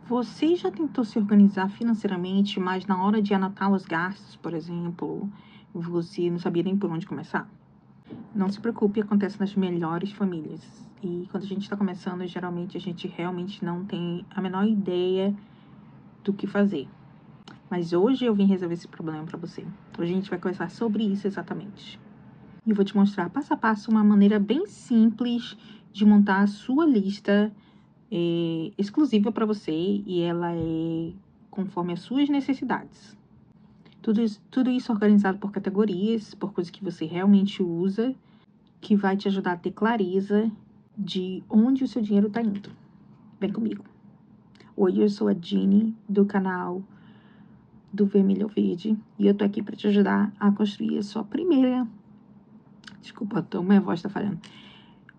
Você já tentou se organizar financeiramente, mas na hora de anotar os gastos, por exemplo, você não sabia nem por onde começar? Não se preocupe, acontece nas melhores famílias. E quando a gente está começando, geralmente a gente realmente não tem a menor ideia do que fazer. Mas hoje eu vim resolver esse problema para você. Hoje a gente vai conversar sobre isso exatamente. E eu vou te mostrar passo a passo uma maneira bem simples de montar a sua lista exclusiva para você, e ela é conforme as suas necessidades. Tudo isso organizado por categorias, por coisas que você realmente usa, que vai te ajudar a ter clareza de onde o seu dinheiro está indo. Vem comigo. Oi, eu sou a Jeannie, do canal do Vermelho ao Verde, e eu tô aqui para te ajudar a construir a sua primeira... Desculpa, minha voz tá falhando.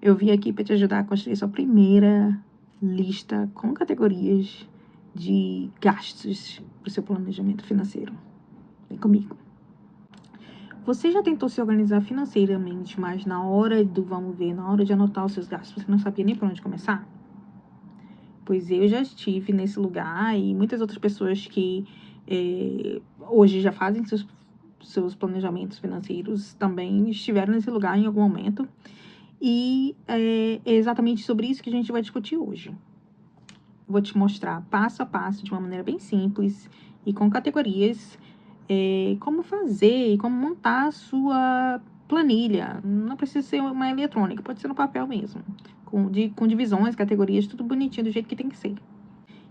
Eu vim aqui para te ajudar a construir a sua primeira lista com categorias de gastos para o seu planejamento financeiro. Vem comigo. Você já tentou se organizar financeiramente, mas na hora do vamos ver, na hora de anotar os seus gastos, você não sabia nem por onde começar? Pois eu já estive nesse lugar, e muitas outras pessoas que hoje já fazem seus planejamentos financeiros também estiveram nesse lugar em algum momento. E é exatamente sobre isso que a gente vai discutir hoje. Vou te mostrar passo a passo, de uma maneira bem simples e com categorias, como fazer e como montar a sua planilha. Não precisa ser uma eletrônica, pode ser no papel mesmo, com divisões, categorias, tudo bonitinho do jeito que tem que ser.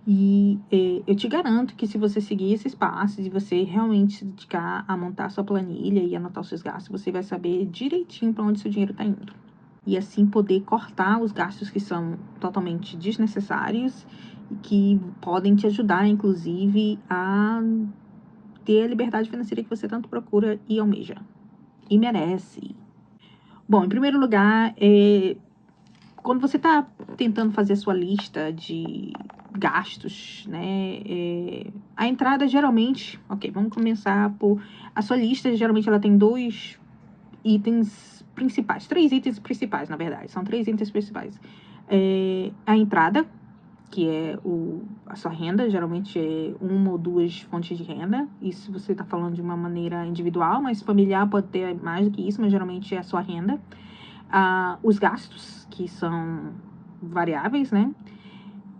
E eu te garanto que se você seguir esses passos e você realmente se dedicar a montar a sua planilha e anotar os seus gastos, você vai saber direitinho para onde seu dinheiro está indo. E assim poder cortar os gastos que são totalmente desnecessários e que podem te ajudar, inclusive, a ter a liberdade financeira que você tanto procura e almeja. E merece. Bom, em primeiro lugar, quando você está tentando fazer a sua lista de gastos, né, a entrada geralmente... Ok, vamos começar por... A sua lista, geralmente, ela tem dois itens principais, 3 itens principais, na verdade, são 3 itens principais. A entrada, que é a sua renda, geralmente é 1 ou 2 fontes de renda. Isso você está falando de uma maneira individual, mas familiar pode ter mais do que isso, mas geralmente é a sua renda. Os gastos, que são variáveis, né?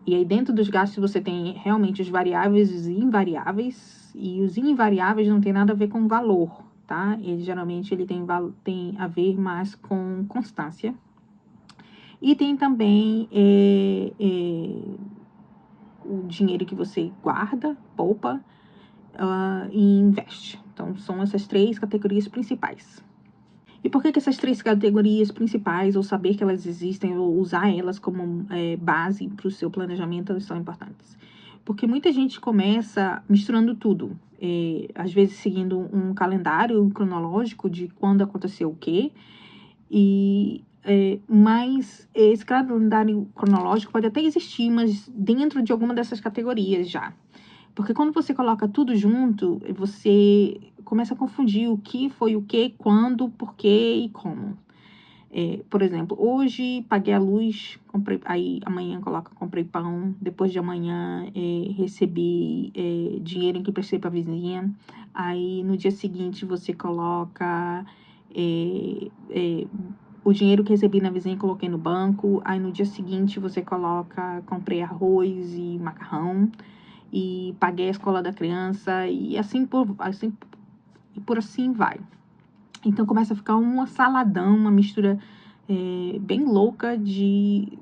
E aí dentro dos gastos você tem realmente os variáveis e os invariáveis, e os invariáveis não tem nada a ver com valor, tá? Geralmente ele tem a ver mais com constância. E tem também o dinheiro que você guarda, poupa e investe. Então, são essas 3 categorias principais. E por que essas 3 categorias principais, ou saber que elas existem, ou usar elas como base para o seu planejamento, são importantes? Porque muita gente começa misturando tudo. Às vezes seguindo um calendário cronológico de quando aconteceu o quê. Mas esse calendário cronológico pode até existir, mas dentro de alguma dessas categorias já. Porque quando você coloca tudo junto, você começa a confundir o que foi o que, quando, por quê e como. Por exemplo, hoje paguei a luz, aí amanhã comprei pão, depois de amanhã recebi dinheiro que prestei para a vizinha, aí no dia seguinte você coloca o dinheiro que recebi na vizinha coloquei no banco, aí no dia seguinte você coloca, comprei arroz e macarrão, e paguei a escola da criança, e assim por assim vai. Então começa a ficar uma saladão, uma mistura bem louca de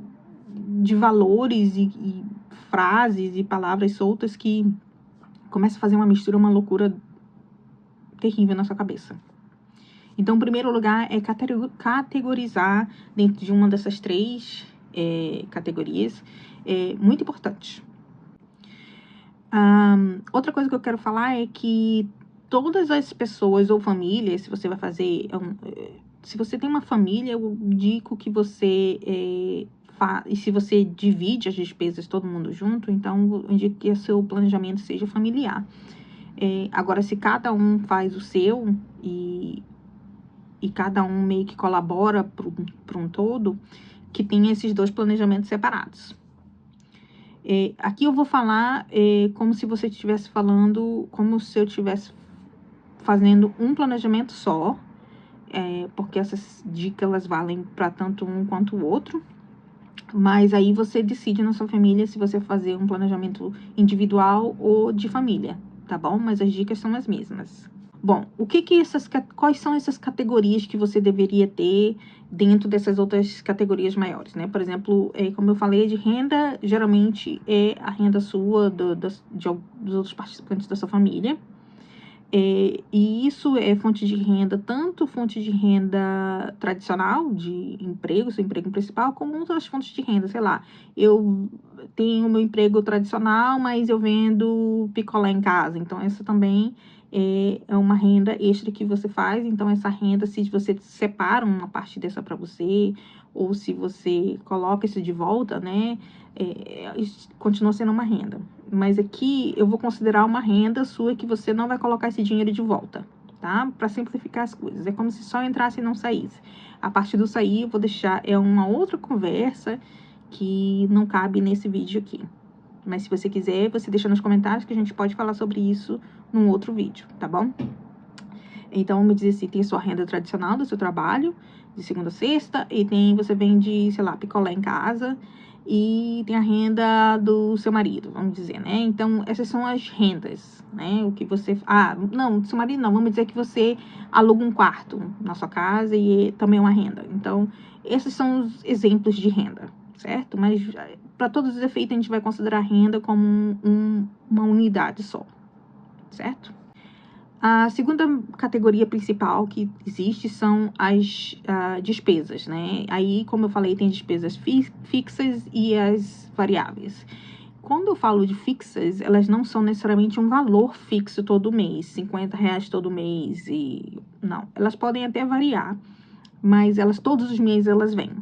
valores e frases e palavras soltas, que começa a fazer uma mistura, uma loucura terrível na sua cabeça. Então, em primeiro lugar, é categorizar dentro de uma dessas 3 categorias. É muito importante. Outra coisa que eu quero falar é que todas as pessoas ou famílias, se você vai fazer... se você tem uma família, eu indico que você... e se você divide as despesas todo mundo junto, então eu indico que o seu planejamento seja familiar. Agora, se cada um faz o seu e cada um meio que colabora para um todo, que tenha esses 2 planejamentos separados. Aqui eu vou falar como se você estivesse falando, como se eu estivesse fazendo um planejamento só, porque essas dicas elas valem para tanto um quanto o outro. Mas aí você decide na sua família se você fazer um planejamento individual ou de família, tá bom? Mas as dicas são as mesmas. Bom, quais são essas categorias que você deveria ter dentro dessas outras categorias maiores, né? Por exemplo, como eu falei, de renda, geralmente é a renda sua, dos outros participantes da sua família. E isso é fonte de renda, tanto fonte de renda tradicional, de emprego, seu emprego principal, como outras fontes de renda, sei lá. Eu tenho meu emprego tradicional, mas eu vendo picolé em casa. Então, essa também é uma renda extra que você faz. Então, essa renda, se você separa uma parte dessa para você, ou se você coloca isso de volta, né? Continua sendo uma renda. Mas aqui eu vou considerar uma renda sua que você não vai colocar esse dinheiro de volta, tá? Para simplificar as coisas. É como se só entrasse e não saísse. A partir do sair, eu vou deixar, uma outra conversa que não cabe nesse vídeo aqui. Mas se você quiser, você deixa nos comentários que a gente pode falar sobre isso num outro vídeo, tá bom? Então, vamos dizer assim, tem a sua renda tradicional do seu trabalho, de segunda a sexta, e você vende, sei lá, picolé em casa, e tem a renda do seu marido, vamos dizer, né? Então, essas são as rendas, né? O que você... não, do seu marido não, vamos dizer que você aluga um quarto na sua casa e também é uma renda. Então, esses são os exemplos de renda, certo? Mas, para todos os efeitos, a gente vai considerar a renda como uma unidade só, certo? A segunda categoria principal que existe são as despesas, né? Aí, como eu falei, tem despesas fixas e as variáveis. Quando eu falo de fixas, elas não são necessariamente um valor fixo todo mês, R$50 todo mês, não. Elas podem até variar, mas todos os meses elas vêm.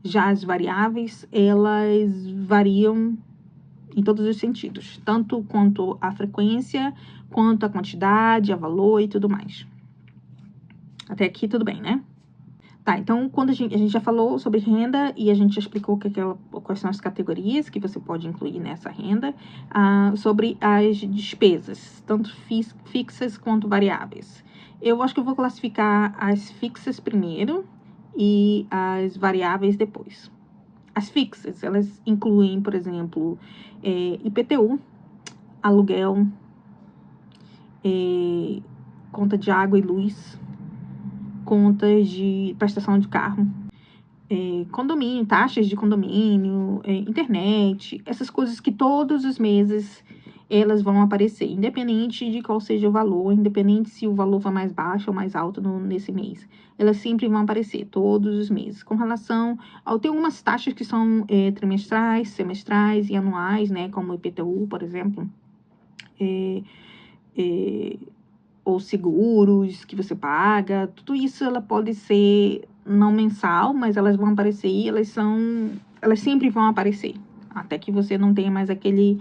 Já as variáveis, elas variam em todos os sentidos, tanto quanto a frequência, quanto a quantidade, a valor e tudo mais. Até aqui tudo bem, né? Tá, então quando a gente já falou sobre renda e a gente já explicou quais são as categorias que você pode incluir nessa renda, sobre as despesas, tanto fixas quanto variáveis. Eu acho que eu vou classificar as fixas primeiro e as variáveis depois. As fixas, elas incluem, por exemplo, IPTU, aluguel, conta de água e luz, contas de prestação de carro, condomínio, taxas de condomínio, internet, essas coisas que todos os meses elas vão aparecer, independente de qual seja o valor, independente se o valor for mais baixo ou mais alto nesse mês. Elas sempre vão aparecer, todos os meses. Com relação tem algumas taxas que são trimestrais, semestrais e anuais, né, como o IPTU, por exemplo, ou seguros que você paga, tudo isso ela pode ser não mensal, mas elas vão aparecer e elas sempre vão aparecer, até que você não tenha mais aquele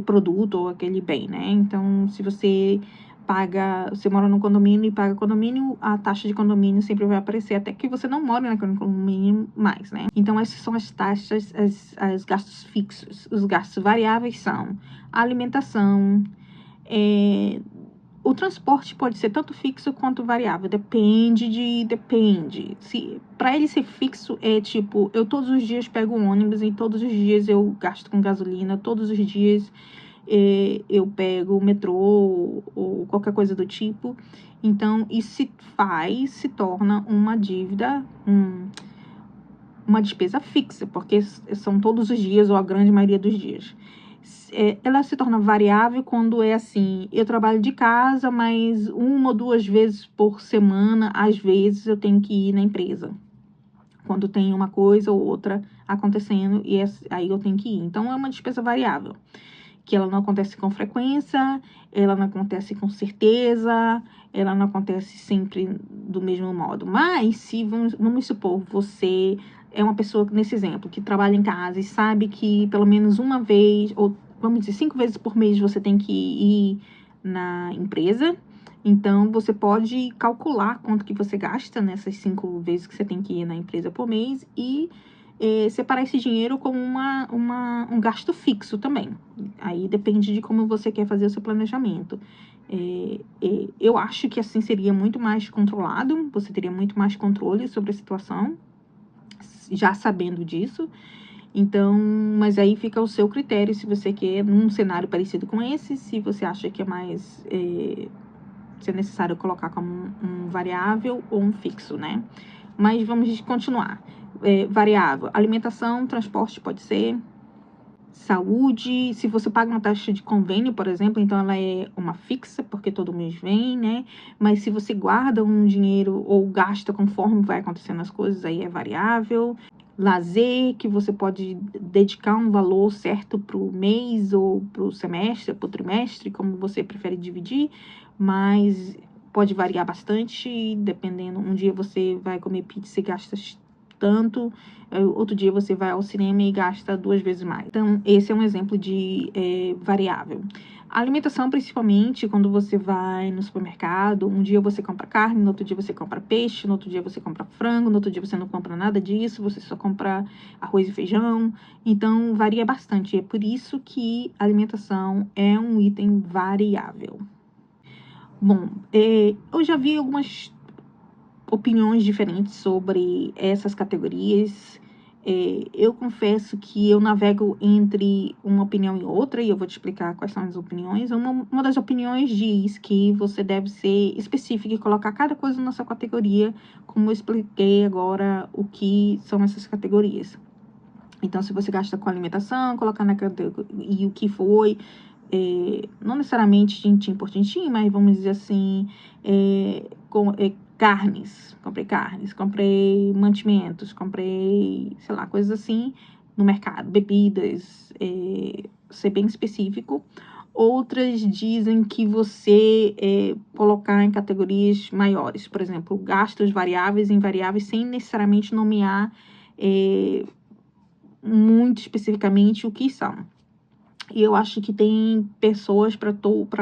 produto ou aquele bem, né? Então, se você mora num condomínio e paga condomínio, a taxa de condomínio sempre vai aparecer, até que você não mora naquele condomínio mais, né? Então, essas são as taxas, os gastos fixos. Os gastos variáveis são a alimentação, o transporte pode ser tanto fixo quanto variável, depende. Para ele ser fixo, tipo, eu todos os dias pego um ônibus e todos os dias eu gasto com gasolina, todos os dias eu pego o metrô ou qualquer coisa do tipo. Então, isso se torna uma dívida, uma despesa fixa, porque são todos os dias ou a grande maioria dos dias. Ela se torna variável quando é assim, eu trabalho de casa, mas 1 ou 2 vezes por semana, às vezes, eu tenho que ir na empresa. Quando tem uma coisa ou outra acontecendo, e aí eu tenho que ir. Então, é uma despesa variável, que ela não acontece com frequência, ela não acontece com certeza, ela não acontece sempre do mesmo modo. Mas, se vamos supor, você é uma pessoa, nesse exemplo, que trabalha em casa e sabe que pelo menos uma vez, ou vamos dizer, 5 vezes por mês você tem que ir na empresa. Então, você pode calcular quanto que você gasta nessas 5 vezes que você tem que ir na empresa por mês e separar esse dinheiro como um gasto fixo também. Aí depende de como você quer fazer o seu planejamento. Eu acho que assim seria muito mais controlado, você teria muito mais controle sobre a situação, já sabendo disso. Então, mas aí fica o seu critério, se você quer num cenário parecido com esse, se você acha que é mais se é necessário colocar como um variável ou um fixo, né? Mas vamos continuar. Variável, alimentação, transporte pode ser, saúde, se você paga uma taxa de convênio, por exemplo, então ela é uma fixa, porque todo mês vem, né? Mas se você guarda um dinheiro ou gasta conforme vai acontecendo as coisas, aí é variável. Lazer, que você pode dedicar um valor certo para o mês ou para o semestre, para o trimestre, como você prefere dividir, mas pode variar bastante, dependendo. Um dia você vai comer pizza e gasta tanto, outro dia você vai ao cinema e gasta 2 vezes mais. Então, esse é um exemplo de variável. A alimentação, principalmente, quando você vai no supermercado, um dia você compra carne, no outro dia você compra peixe, no outro dia você compra frango, no outro dia você não compra nada disso, você só compra arroz e feijão. Então, varia bastante. É por isso que a alimentação é um item variável. Bom, eu já vi algumas opiniões diferentes sobre essas categorias. Eu confesso que eu navego entre uma opinião e outra, e eu vou te explicar quais são as opiniões. Uma das opiniões diz que você deve ser específico e colocar cada coisa na sua categoria, como eu expliquei agora o que são essas categorias. Então, se você gasta com alimentação, colocar na categoria e o que foi, não necessariamente tintim por tintim, mas vamos dizer assim, carnes, comprei mantimentos, comprei, sei lá, coisas assim no mercado, bebidas, ser bem específico. Outras dizem que você colocar em categorias maiores, por exemplo, gastos variáveis e invariáveis, sem necessariamente nomear muito especificamente o que são. E eu acho que tem pessoas para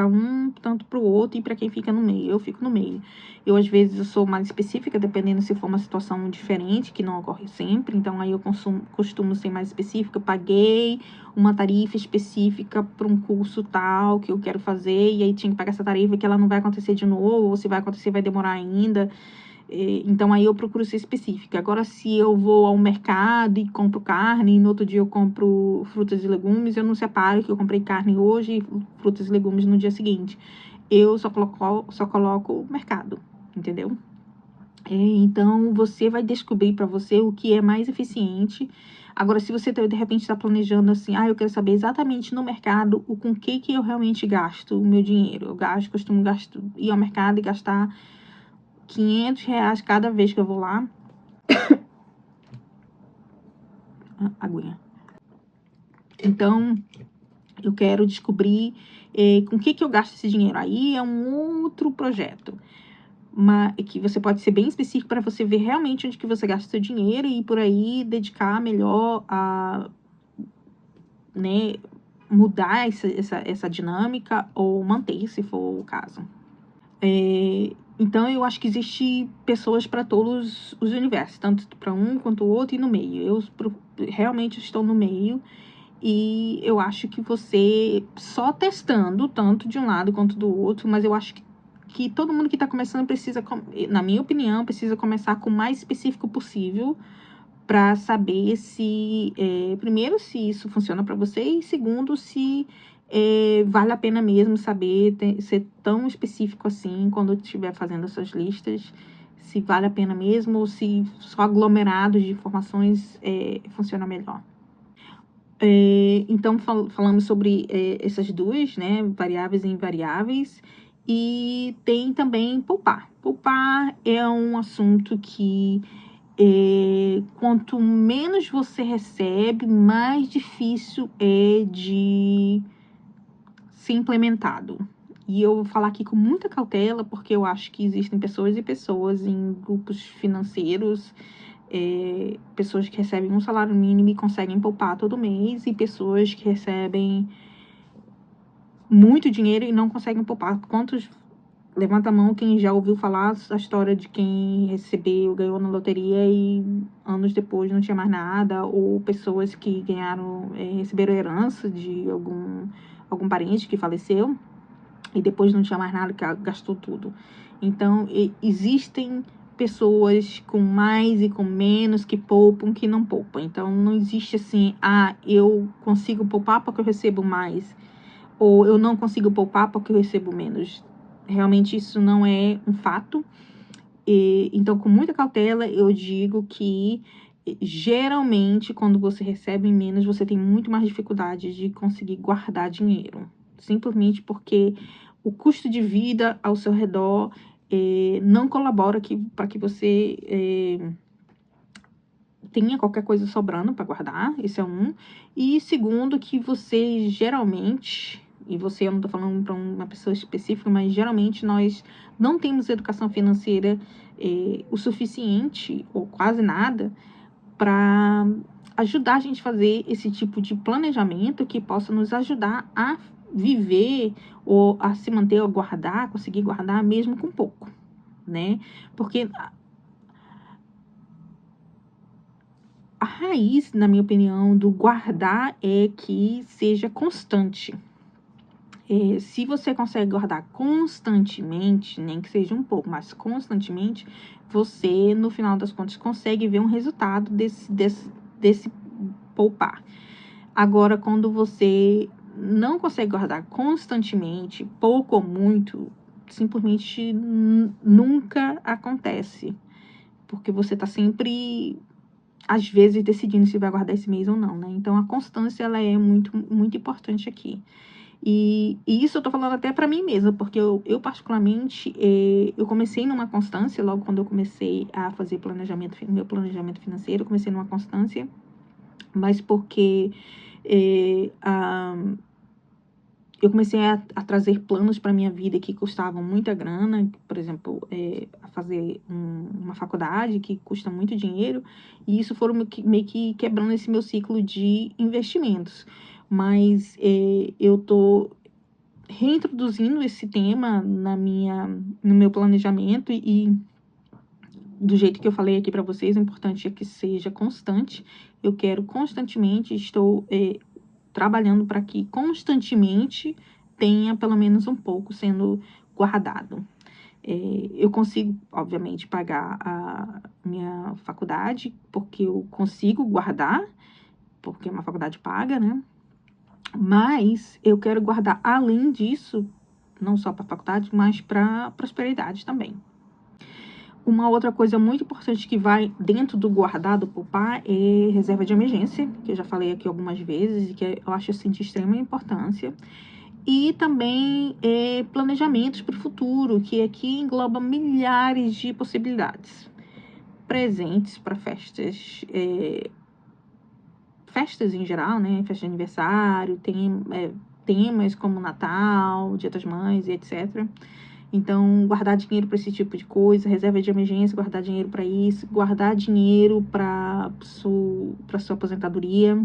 um, tanto para o outro e para quem fica no meio. Eu fico no meio. Eu, às vezes, eu sou mais específica, dependendo se for uma situação diferente, que não ocorre sempre. Então, aí eu costumo ser mais específica. Paguei uma tarifa específica para um curso tal que eu quero fazer, e aí tinha que pagar essa tarifa que ela não vai acontecer de novo, ou se vai acontecer, vai demorar ainda. Então, aí eu procuro ser específica. Agora, se eu vou ao mercado e compro carne, e no outro dia eu compro frutas e legumes, eu não separo que eu comprei carne hoje e frutas e legumes no dia seguinte. Eu só coloco o mercado, entendeu? Então, você vai descobrir para você o que é mais eficiente. Agora, se você, de repente, está planejando assim, eu quero saber exatamente no mercado com que eu realmente gasto o meu dinheiro. Costumo ir ao mercado e gastar R$ 500 cada vez que eu vou lá. Aguinha. Então, eu quero descobrir com que eu gasto esse dinheiro. Aí é um outro projeto. Que você pode ser bem específico para você ver realmente onde que você gasta o seu dinheiro e por aí dedicar melhor a, né, mudar essa dinâmica ou manter, se for o caso. Então, eu acho que existe pessoas para todos os universos, tanto para um quanto o outro e no meio. Eu realmente estou no meio e eu acho que você só testando, tanto de um lado quanto do outro, mas eu acho que todo mundo que está começando precisa, na minha opinião, precisa começar com o mais específico possível para saber se, primeiro, se isso funciona para você e segundo, se vale a pena mesmo saber ser tão específico assim quando estiver fazendo essas listas, se vale a pena mesmo ou se só aglomerados de informações funciona melhor. Então, falamos sobre essas duas, né, variáveis e invariáveis, e tem também poupar. Poupar é um assunto que quanto menos você recebe, mais difícil é de ser implementado. E eu vou falar aqui com muita cautela, porque eu acho que existem pessoas e pessoas em grupos financeiros, pessoas que recebem um salário mínimo e conseguem poupar todo mês, e pessoas que recebem muito dinheiro e não conseguem poupar. Levanta a mão quem já ouviu falar a história de quem ganhou na loteria e anos depois não tinha mais nada, ou pessoas que ganharam, receberam herança de algum parente que faleceu e depois não tinha mais nada, que gastou tudo. Então, existem pessoas com mais e com menos, que poupam, que não poupam. Então, não existe assim, eu consigo poupar porque eu recebo mais, ou eu não consigo poupar porque eu recebo menos. Realmente isso não é um fato. Então, com muita cautela, eu digo que geralmente, quando você recebe menos, você tem muito mais dificuldade de conseguir guardar dinheiro. Simplesmente porque o custo de vida ao seu redor não colabora para que você tenha qualquer coisa sobrando para guardar. Isso é um. E segundo, que você geralmente, e você, eu não estou falando para uma pessoa específica, mas geralmente nós não temos educação financeira o suficiente, ou quase nada, para ajudar a gente a fazer esse tipo de planejamento que possa nos ajudar a viver ou a se manter, ou guardar, conseguir guardar mesmo com pouco, né? Porque a raiz, na minha opinião, do guardar é que seja constante. Se você consegue guardar constantemente, nem que seja um pouco, mas constantemente, você, no final das contas, consegue ver um resultado desse poupar. Agora, quando você não consegue guardar constantemente, pouco ou muito, simplesmente nunca acontece. Porque você está sempre, às vezes, decidindo se vai guardar esse mês ou não, né? Então, a constância, ela é muito, muito importante aqui. E isso eu tô falando até para mim mesma, porque eu particularmente, eu comecei numa constância, logo quando eu comecei a fazer meu planejamento financeiro, eu comecei numa constância, mas porque eu comecei a trazer planos para minha vida que custavam muita grana, por exemplo, a fazer uma faculdade que custa muito dinheiro, e isso foram meio que quebrando esse meu ciclo de investimentos. Mas eu tô reintroduzindo esse tema no meu planejamento, e do jeito que eu falei aqui para vocês, o importante é que seja constante. Eu quero constantemente, estou trabalhando para que constantemente tenha pelo menos um pouco sendo guardado. Eu consigo, obviamente, pagar a minha faculdade, porque eu consigo guardar, porque é uma faculdade paga, né? Mas eu quero guardar, além disso, não só para a faculdade, mas para prosperidade também. Uma outra coisa muito importante que vai dentro do guardado poupar é reserva de emergência, que eu já falei aqui algumas vezes e que eu acho assim de extrema importância. E também planejamentos para o futuro, que aqui engloba milhares de possibilidades. Presentes para festas, festas em geral, né? Festa de aniversário, temas como Natal, Dia das Mães e etc. Então, guardar dinheiro para esse tipo de coisa, reserva de emergência, guardar dinheiro para isso, guardar dinheiro para sua aposentadoria,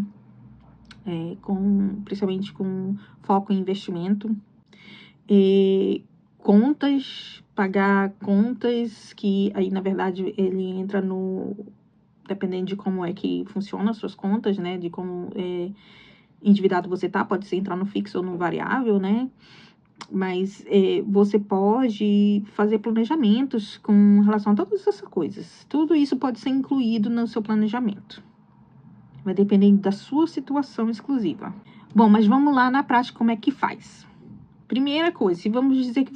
principalmente com foco em investimento. Contas, pagar contas, que aí, na verdade, ele entra dependendo de como é que funciona as suas contas, né? De como endividado você tá, pode ser entrar no fixo ou no variável, né? Mas você pode fazer planejamentos com relação a todas essas coisas. Tudo isso pode ser incluído no seu planejamento. Vai depender da sua situação exclusiva. Bom, mas vamos lá na prática como é que faz. Primeira coisa, se vamos dizer que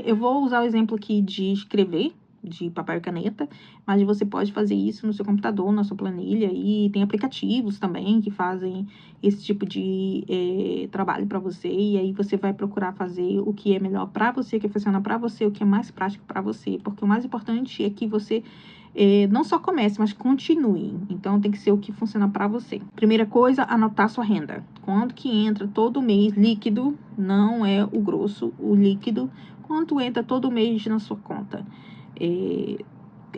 eu vou usar o exemplo aqui de escrever, de papel e caneta, mas você pode fazer isso no seu computador, na sua planilha, e tem aplicativos também que fazem esse tipo de trabalho para você, e aí você vai procurar fazer o que é melhor para você, o que funciona para você, o que é mais prático para você, porque o mais importante é que você não só comece, mas continue. Então, tem que ser o que funciona para você. Primeira coisa, anotar sua renda. Quanto que entra todo mês líquido, não é o grosso, o líquido, quanto entra todo mês na sua conta.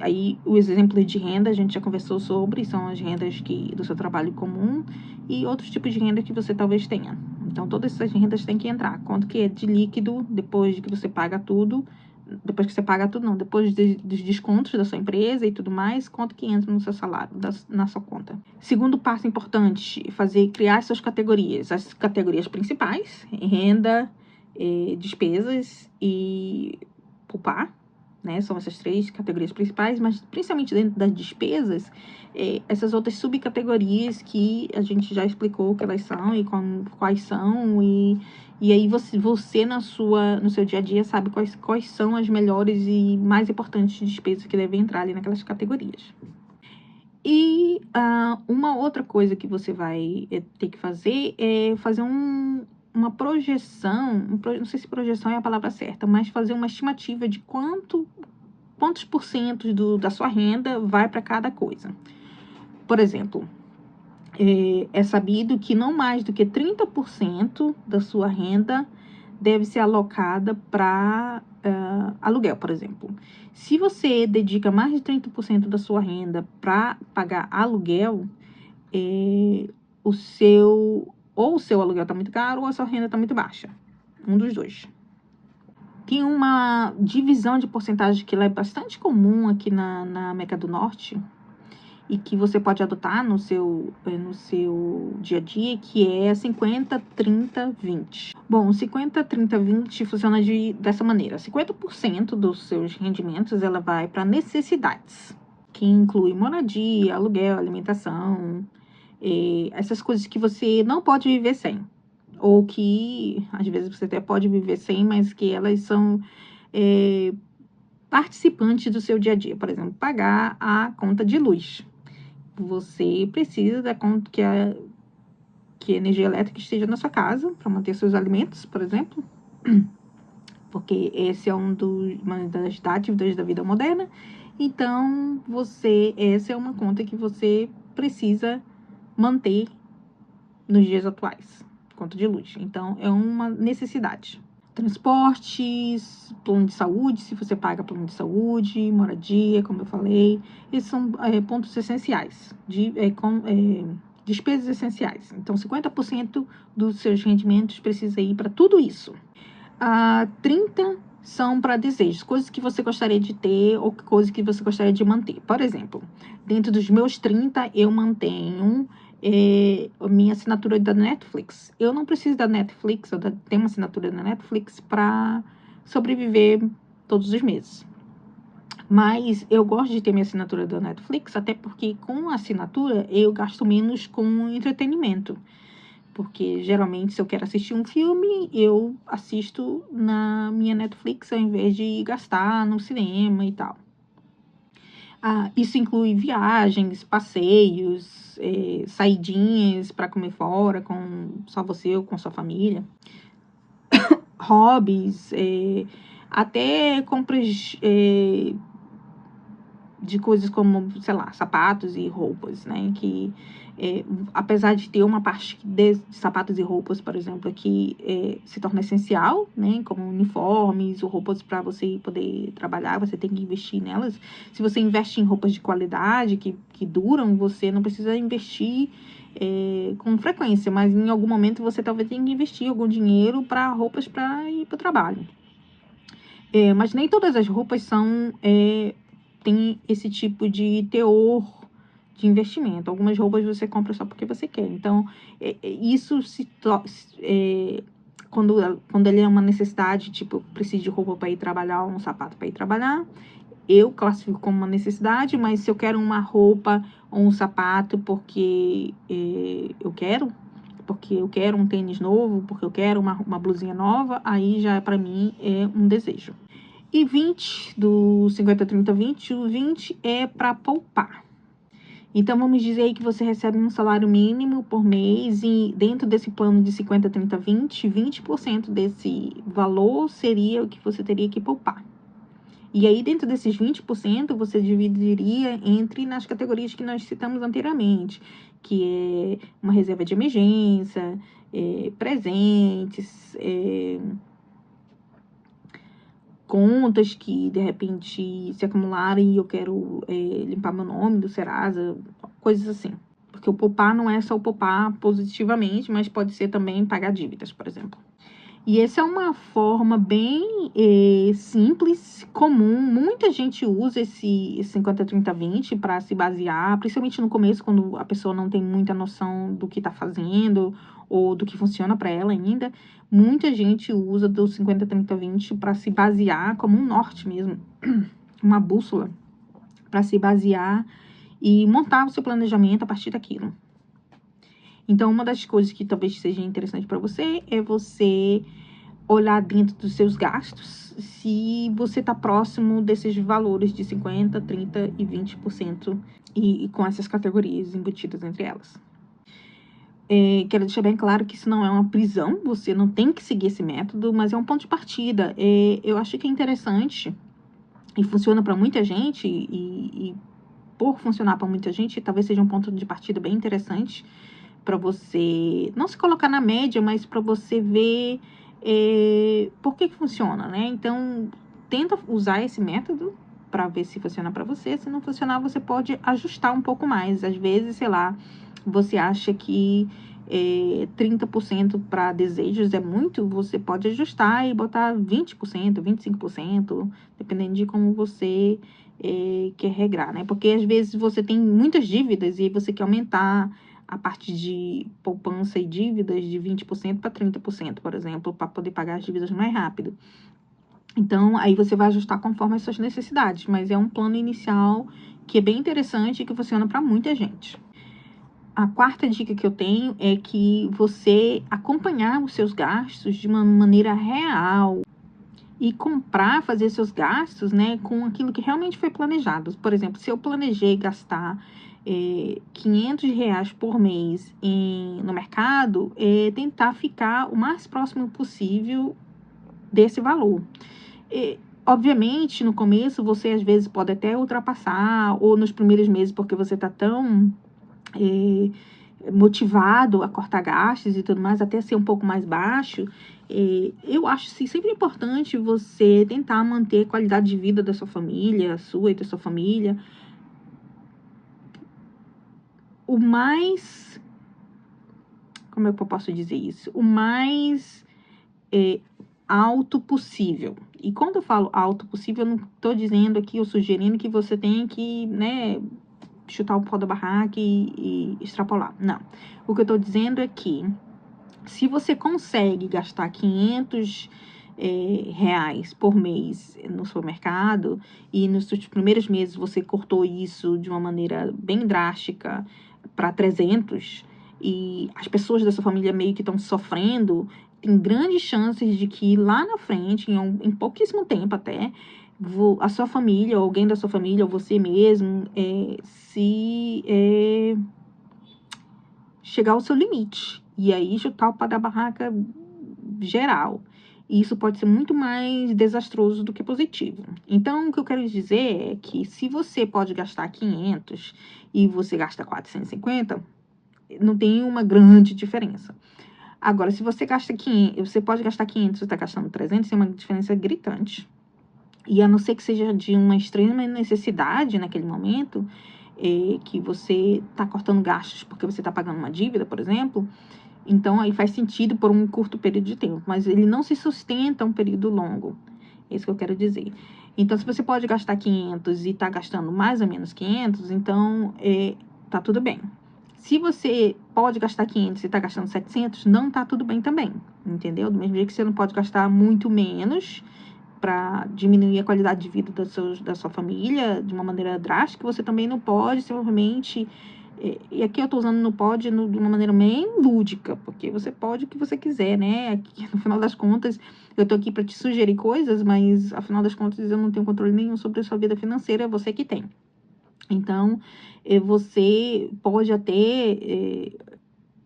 Aí, os exemplos de renda, a gente já conversou sobre, são as rendas do seu trabalho comum e outros tipos de renda que você talvez tenha. Então, todas essas rendas têm que entrar. Quanto que é de líquido, depois que você paga tudo, depois que você paga tudo, não, depois dos descontos da sua empresa e tudo mais, quanto que entra no seu salário, na sua conta. Segundo passo importante, criar suas categorias. As categorias principais, renda, despesas e poupar, né? São essas 3 categorias principais, mas principalmente dentro das despesas, essas outras subcategorias que a gente já explicou que elas são e quais são, e aí você no seu dia a dia sabe quais são as melhores e mais importantes despesas que devem entrar ali naquelas categorias. E uma outra coisa que você vai ter que fazer é fazer uma projeção, não sei se projeção é a palavra certa, mas fazer uma estimativa de quantos por cento da sua renda vai para cada coisa. Por exemplo, é sabido que não mais do que 30% da sua renda deve ser alocada para aluguel, por exemplo. Se você dedica mais de 30% da sua renda para pagar aluguel, o seu aluguel está muito caro ou a sua renda está muito baixa. Um dos dois. Tem uma divisão de porcentagem que ela é bastante comum aqui na América do Norte e que você pode adotar no seu dia a dia, que é 50, 30, 20. Bom, 50, 30, 20 funciona dessa maneira. 50% dos seus rendimentos ela vai para necessidades, que inclui moradia, aluguel, alimentação, essas coisas que você não pode viver sem. Ou que, às vezes, você até pode viver sem, mas que elas são participantes do seu dia a dia. Por exemplo, pagar a conta de luz. Você precisa da conta que a energia elétrica esteja na sua casa para manter seus alimentos, por exemplo. Porque esse é uma das dádivas da vida moderna. Então, essa é uma conta que você precisa manter nos dias atuais. Conta de luz. Então, é uma necessidade. Transportes, plano de saúde, se você paga plano de saúde, moradia, como eu falei. Esses são pontos essenciais, despesas essenciais. Então, 50% dos seus rendimentos precisa ir para tudo isso. 30% são para desejos, coisas que você gostaria de ter ou coisas que você gostaria de manter. Por exemplo, dentro dos meus 30%, eu mantenho a minha assinatura da Netflix. Eu não preciso da Netflix, eu tenho uma assinatura da Netflix para sobreviver todos os meses. Mas eu gosto de ter minha assinatura da Netflix, até porque com a assinatura eu gasto menos com entretenimento. Porque geralmente, se eu quero assistir um filme, eu assisto na minha Netflix ao invés de gastar no cinema e tal. Isso inclui viagens, passeios, saidinhas para comer fora, com só você ou com sua família. Hobbies, até compras de coisas como, sei lá, sapatos e roupas, né? Que, apesar de ter uma parte de sapatos e roupas, por exemplo, que se torna essencial, né? Como uniformes ou roupas para você poder trabalhar, você tem que investir nelas. Se você investe em roupas de qualidade, que duram, você não precisa investir com frequência, mas em algum momento você talvez tenha que investir algum dinheiro para roupas para ir para o trabalho. Mas nem todas as roupas tem esse tipo de teor de investimento. Algumas roupas você compra só porque você quer. Então, isso quando ele é uma necessidade, tipo, eu preciso de roupa para ir trabalhar ou um sapato para ir trabalhar, eu classifico como uma necessidade, mas se eu quero uma roupa ou um sapato porque eu quero um tênis novo, porque eu quero uma blusinha nova, aí já para mim é um desejo. E 20, do 50, 30, 20, o 20 é para poupar. Então, vamos dizer aí que você recebe um salário mínimo por mês e dentro desse plano de 50, 30, 20, 20% desse valor seria o que você teria que poupar. E aí, dentro desses 20%, você dividiria nas categorias que nós citamos anteriormente, que é uma reserva de emergência, presentes, contas que, de repente, se acumularem e eu quero limpar meu nome do Serasa, coisas assim. Porque o poupar não é só o poupar positivamente, mas pode ser também pagar dívidas, por exemplo. E essa é uma forma bem simples, comum. Muita gente usa esse 50-30-20 para se basear, principalmente no começo, quando a pessoa não tem muita noção do que está fazendo ou do que funciona para ela ainda. Muita gente usa do 50-30-20 para se basear como um norte mesmo, uma bússola, para se basear e montar o seu planejamento a partir daquilo. Então, uma das coisas que talvez seja interessante para você é você olhar dentro dos seus gastos se você está próximo desses valores de 50%, 30% e 20% e com essas categorias embutidas entre elas. Quero deixar bem claro que isso não é uma prisão, você não tem que seguir esse método, mas é um ponto de partida. Eu acho que é interessante e funciona para muita gente e por funcionar para muita gente, talvez seja um ponto de partida bem interessante para você não se colocar na média, mas para você ver por que funciona, né? Então, tenta usar esse método para ver se funciona para você. Se não funcionar, você pode ajustar um pouco mais. Às vezes, sei lá, você acha que 30% para desejos é muito, você pode ajustar e botar 20%, 25%, dependendo de como você quer regrar, né? Porque às vezes você tem muitas dívidas e aí você quer aumentar a parte de poupança e dívidas de 20% para 30%, por exemplo, para poder pagar as dívidas mais rápido. Então, aí você vai ajustar conforme as suas necessidades, mas é um plano inicial que é bem interessante e que funciona para muita gente. A quarta dica que eu tenho é que você acompanhar os seus gastos de uma maneira real e fazer seus gastos, né, com aquilo que realmente foi planejado. Por exemplo, se eu planejei gastar R$500 por mês no mercado, tentar ficar o mais próximo possível desse valor. Obviamente, no começo, você às vezes pode até ultrapassar, ou nos primeiros meses, porque você está tão motivado a cortar gastos e tudo mais, até ser um pouco mais baixo. Eu acho sim, sempre importante você tentar manter a qualidade de vida da sua família, sua e da sua família, o mais, como é que eu posso dizer isso? O mais alto possível. E quando eu falo alto possível, eu não estou dizendo aqui, ou sugerindo que você tenha que, né, chutar o pau da barraca e extrapolar. Não. O que eu estou dizendo é que se você consegue gastar R$500 por mês no supermercado e nos seus primeiros meses você cortou isso de uma maneira bem drástica para 300 e as pessoas da sua família meio que estão sofrendo, tem grandes chances de que lá na frente, em pouquíssimo tempo até, a sua família, ou alguém da sua família, ou você mesmo, chegar ao seu limite. E aí chutar o pau da barraca geral. E isso pode ser muito mais desastroso do que positivo. Então, o que eu quero dizer é que se você pode gastar 500 e você gasta 450, não tem uma grande diferença. Agora, se você gasta 500, você pode gastar 500 e você está gastando 300, tem uma diferença gritante. E a não ser que seja de uma extrema necessidade naquele momento, que você está cortando gastos porque você está pagando uma dívida, por exemplo, então aí faz sentido por um curto período de tempo, mas ele não se sustenta um período longo. É isso que eu quero dizer. Então, se você pode gastar 500 e está gastando mais ou menos 500, então tá tudo bem. Se você pode gastar 500 e está gastando 700, não tá tudo bem também, entendeu? Do mesmo jeito que você não pode gastar muito menos para diminuir a qualidade de vida da sua família de uma maneira drástica, você também não pode simplesmente... E aqui eu estou usando não pode de uma maneira bem lúdica, porque você pode o que você quiser, né? Aqui, no final das contas, eu estou aqui para te sugerir coisas, mas, afinal das contas, eu não tenho controle nenhum sobre a sua vida financeira, é você que tem. Então, você pode até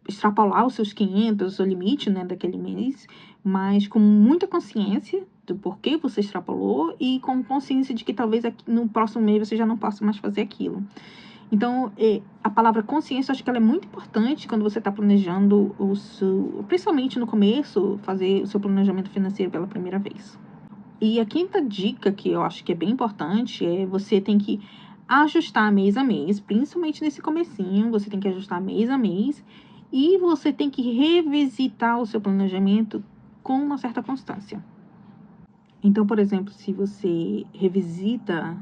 extrapolar os seus 500, o seu limite, né, daquele mês, mas com muita consciência do porquê você extrapolou e com consciência de que talvez no próximo mês você já não possa mais fazer aquilo. Então, a palavra consciência, eu acho que ela é muito importante quando você está planejando principalmente no começo, fazer o seu planejamento financeiro pela primeira vez. E a quinta dica que eu acho que é bem importante é você tem que ajustar mês a mês, principalmente nesse comecinho, você tem que ajustar mês a mês e você tem que revisitar o seu planejamento com uma certa constância. Então, por exemplo, se você revisita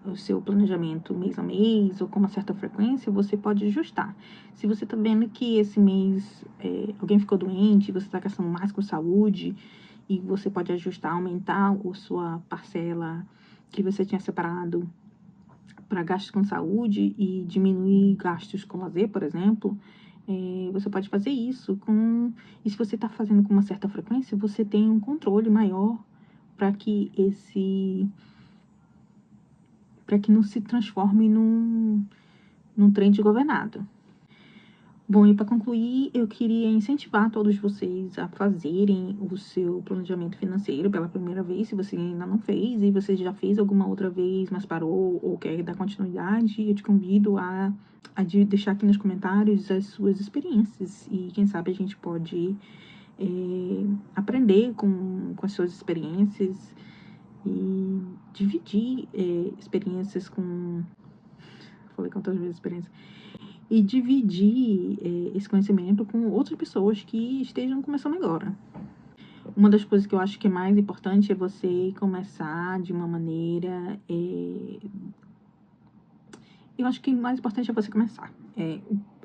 o seu planejamento mês a mês ou com uma certa frequência, você pode ajustar. Se você está vendo que esse mês alguém ficou doente, você está gastando mais com saúde, e você pode ajustar, aumentar a sua parcela que você tinha separado para gastos com saúde e diminuir gastos com lazer, por exemplo, você pode fazer isso. E se você está fazendo com uma certa frequência, você tem um controle maior para que não se transforme num trem desgovernado. Bom, e para concluir, eu queria incentivar todos vocês a fazerem o seu planejamento financeiro pela primeira vez, se você ainda não fez, e você já fez alguma outra vez, mas parou ou quer dar continuidade, eu te convido a deixar aqui nos comentários as suas experiências, e quem sabe a gente pode aprender com as suas experiências e dividir experiências com... Falei quantas vezes experiência? E dividir esse conhecimento com outras pessoas que estejam começando agora. Uma das coisas que eu acho que é mais importante é você começar de uma maneira... Eu acho que o mais importante é você começar. É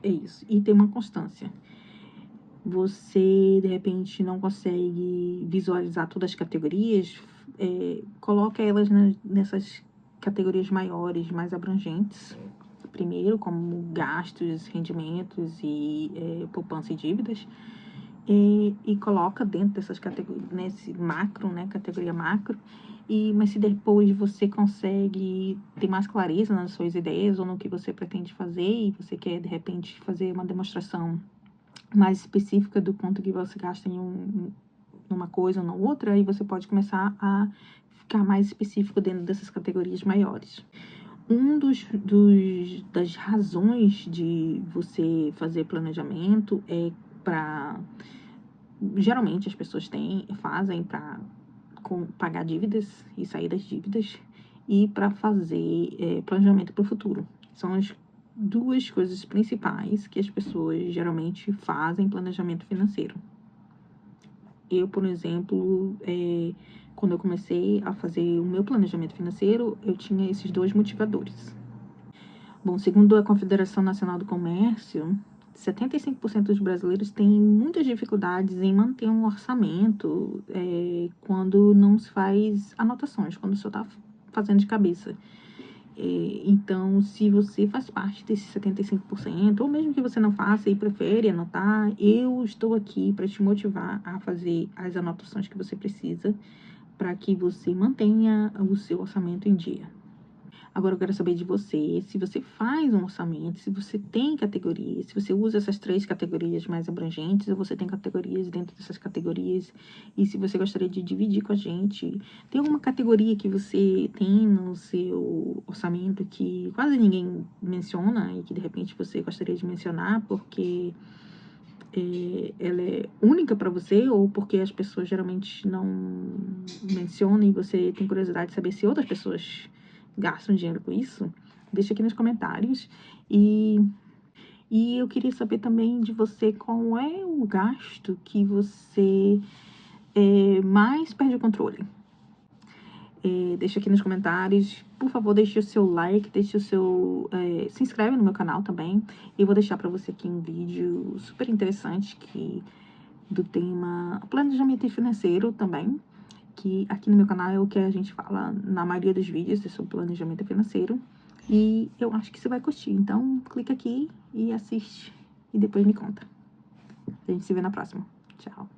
isso. E ter uma constância. Você, de repente, não consegue visualizar todas as categorias, coloca elas nessas categorias maiores, mais abrangentes. Primeiro, como gastos, rendimentos e poupança e dívidas, e coloca dentro dessas categorias, nesse macro, né, categoria macro, mas se depois você consegue ter mais clareza nas suas ideias ou no que você pretende fazer e você quer, de repente, fazer uma demonstração mais específica do quanto que você gasta numa coisa ou na outra, aí você pode começar a ficar mais específico dentro dessas categorias maiores. Das razões de você fazer planejamento é para... Geralmente as pessoas fazem para pagar dívidas e sair das dívidas e para fazer planejamento para o futuro. São as duas coisas principais que as pessoas geralmente fazem planejamento financeiro. Eu, por exemplo, quando eu comecei a fazer o meu planejamento financeiro, eu tinha esses dois motivadores. Bom, segundo a Confederação Nacional do Comércio, 75% dos brasileiros têm muitas dificuldades em manter um orçamento quando não se faz anotações, quando só está fazendo de cabeça. Então, se você faz parte desses 75%, ou mesmo que você não faça e prefere anotar, eu estou aqui para te motivar a fazer as anotações que você precisa para que você mantenha o seu orçamento em dia. Agora eu quero saber de você, se você faz um orçamento, se você tem categorias, se você usa essas 3 categorias mais abrangentes, ou você tem categorias dentro dessas categorias, e se você gostaria de dividir com a gente. Tem alguma categoria que você tem no seu orçamento que quase ninguém menciona e que de repente você gostaria de mencionar porque ela é única para você, ou porque as pessoas geralmente não mencionam e você tem curiosidade de saber se outras pessoas gastam dinheiro com isso? Deixa aqui nos comentários. E eu queria saber também de você qual é o gasto que você mais perde o controle. Deixa aqui nos comentários. Por favor, deixe o seu like, deixe o seu... se inscreve no meu canal também. Eu vou deixar para você aqui um vídeo super interessante do tema planejamento financeiro também, que aqui no meu canal é o que a gente fala na maioria dos vídeos, é sobre planejamento financeiro. E eu acho que você vai curtir. Então, clica aqui e assiste. E depois me conta. A gente se vê na próxima. Tchau.